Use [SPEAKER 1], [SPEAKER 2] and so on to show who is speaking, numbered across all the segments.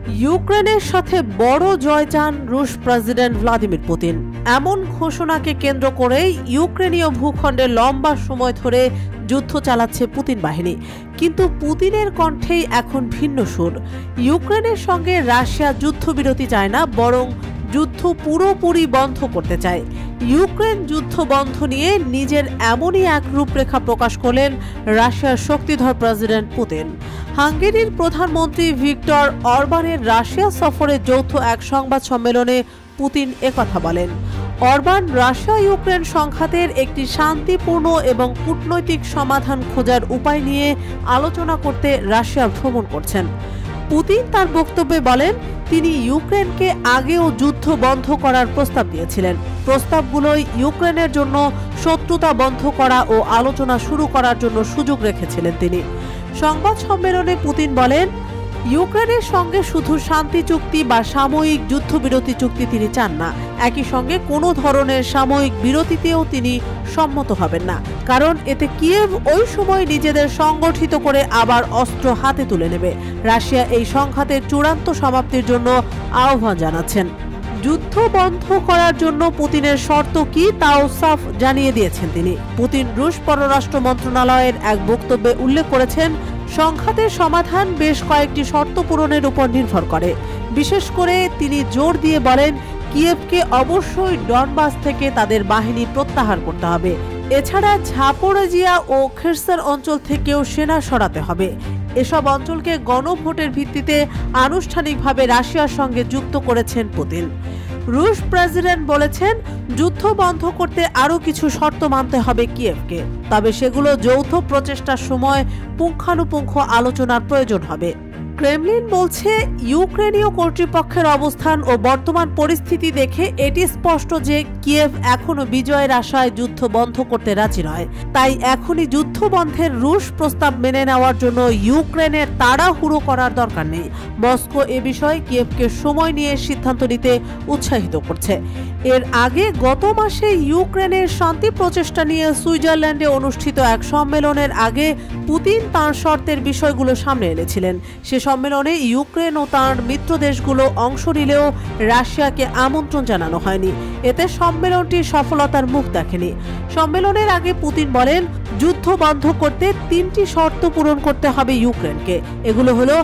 [SPEAKER 1] ইউক্রেনের সাথে বড় জয় চান রুশ প্রেসিডেন্ট ভ্লাদিমির পুতিন। এমন ঘোষণাকে কেন্দ্র করে ইউক্রেনীয় ভূখণ্ডে লম্বা সময় ধরে যুদ্ধ চালাচ্ছে পুতিন বাহিনী। কিন্তু পুতিনের কণ্ঠেই এখন ভিন্ন সুর। ইউক্রেনের সঙ্গে রাশিয়া যুদ্ধবিরতি চায় না, বরং যুদ্ধ পুরোপুরি বন্ধ করতে চায়। ইউক্রেন যুদ্ধ বন্ধ নিয়ে নিজের এমনই এক রূপরেখা প্রকাশ করলেন রাশিয়ার শক্তিধর প্রেসিডেন্ট পুতিন। হাঙ্গেরির প্রধানমন্ত্রী ভিক্টর অরবানের রাশিয়া সফরে যৌথ এক সংবাদ সম্মেলনে পুতিন একথা বলেন। অরবান রাশিয়া ইউক্রেন সংঘাতের একটি শান্তিপূর্ণ এবং কূটনৈতিক সমাধান খোঁজার উপায় নিয়ে আলোচনা করতে রাশিয়া ভ্রমণ করছেন। পুতিন তার বক্তব্যে বলেন, তিনি ইউক্রেনকে আগেও যুদ্ধ বন্ধ করার প্রস্তাব দিয়েছিলেন। প্রস্তাবগুলোই ইউক্রেনের জন্য শত্রুতা বন্ধ করা ও আলোচনা শুরু করার জন্য সুযোগ রেখেছিলেন তিনি। সংবাদ সম্মেলনে পুতিন বলেন, ইউক্রেনের সঙ্গে শুধু শান্তি চুক্তি বা সাময়িক যুদ্ধবিরতি চুক্তি তিনি চান না। একই সঙ্গে কোনো ধরনের সাময়িক বিরতিতেও তিনি সম্মত হবেন না, কারণ এতে কিয়েভ ওই সময় নিজেদের সংগঠিত করে আবার অস্ত্র হাতে তুলে নেবে। রাশিয়া এই সংঘাতের চূড়ান্ত সমাপ্তির জন্য আহ্বান জানাচ্ছেন। যুদ্ধ বন্ধ করার জন্য পুতিনের শর্ত কি তাও সাফ জানিয়ে দিয়েছেন তিনি। পুতিন রুশ পররাষ্ট্র মন্ত্রণালয়ের এক বক্তব্যে উল্লেখ করেছেন, সংঘাতের সমাধান বেশ কয়েকটি শর্ত পূরণের উপর নির্ভর করে। বিশেষ করে তিনি জোর দিয়ে বলেন, কিয়েভকে অবশ্যই ডনবাস থেকে তাদের বাহিনী প্রত্যাহার করতে হবে। এছাড়া ঝাপোরোজিয়া ও খেরসন অঞ্চল থেকেও সেনা সরাতে হবে। এসব অঞ্চলকে গণভোটের ভিত্তিতে আনুষ্ঠানিকভাবে রাশিয়ার সঙ্গে যুক্ত করেছেন পুতিন। রুশ প্রেসিডেন্ট বলেছেন, যুদ্ধ বন্ধ করতে আরও কিছু শর্ত মানতে হবে কিয়েভকে, তবে সেগুলো যৌথ প্রচেষ্টার সময় পুঙ্খানুপুঙ্খ আলোচনার প্রয়োজন হবে। ক্রেমলিন বলছে, ইউক্রেনীয় কর্তৃপক্ষের অবস্থান ও বর্তমান পরিস্থিতি দেখে এটি স্পষ্ট যে কিয়েভ এখনো বিজয়ের আশায় যুদ্ধ বন্ধ করতে রাজি নয়। তাই এখনই যুদ্ধ বন্ধের রুশ প্রস্তাব মেনে নেওয়ার জন্য ইউক্রেনের তাড়াহুড়ো করার দরকার নেই। মস্কো এ বিষয়ে কিয়েভকে সময় নিয়ে সিদ্ধান্ত নিতে উৎসাহিত করছে। এর আগে গত মাসে ইউক্রেনের শান্তি প্রচেষ্টা নিয়ে সুইজারল্যান্ডে অনুষ্ঠিত এক সম্মেলনের আগে পুতিন তাঁর শর্তের বিষয়গুলো সামনে এনেছিলেন। সে সম্মেলনে ইউক্রেন ও তার মিত্র দেশগুলো অংশ নিলেও রাশিয়াকে আমন্ত্রণ জানানো হয়নি। এতে সম্মেলনটি সফলতার মুখ দেখেনি। সম্মেলনের আগে পুতিন বলেন, যুদ্ধ বন্ধ করতে 3টি শর্ত পূরণ করতে হবে ইউক্রেনকে। এগুলো হলো,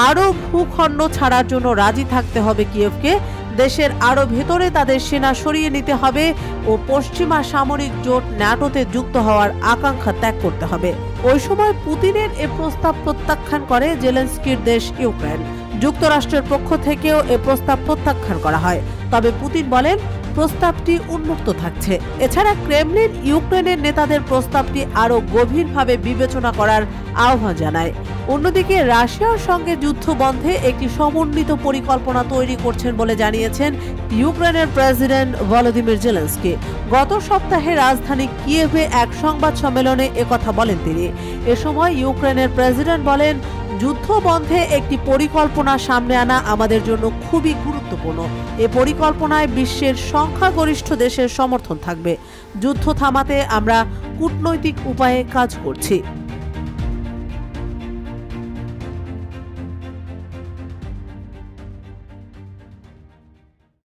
[SPEAKER 1] আরও ভূখণ্ড ছাড়ার জন্য রাজি থাকতে হবে কিয়েভকে, দেশের আরও ভেতরে তাদের সেনা সরিয়ে নিতে হবে ও পশ্চিমা সামরিক জোট ন্যাটোতে যুক্ত হওয়ার আকাঙ্ক্ষা ত্যাগ করতে হবে। ওই সময় পুতিনের এ প্রস্তাব প্রত্যাখ্যান করে জেলেনস্কির দেশ ইউক্রেন। যুক্তরাষ্ট্রের পক্ষ থেকেও এ প্রস্তাব প্রত্যাখ্যান করা হয়, তবে পুতিন বলেন প্রস্তাবটি উন্মুক্ত থাকছে। এছাড়া ক্রেমলিন ইউক্রেনের নেতাদের প্রস্তাবটি আরও গভীরভাবে বিবেচনা করার আহ্বান জানায়। অন্যদিকে রাশিয়ার সঙ্গে যুদ্ধ বন্ধে একটি সমন্বিত পরিকল্পনা তৈরি করছেন বলে জানিয়েছেন ইউক্রেনের প্রেসিডেন্ট ভলোদিমির জেলেনস্কি। গত সপ্তাহে রাজধানী কিয়েভে এক সংবাদ সম্মেলনে একথা বলেন তিনি। এ সময় ইউক্রেনের প্রেসিডেন্ট বলেন, যুদ্ধ বন্ধে একটি পরিকল্পনা সামনে আনা আমাদের জন্য খুবই গুরুত্বপূর্ণ। এ পরিকল্পনায় বিশ্বের সংখ্যাগরিষ্ঠ দেশের সমর্থন থাকবে। যুদ্ধ থামাতে আমরা কূটনৈতিক উপায়ে কাজ করছি।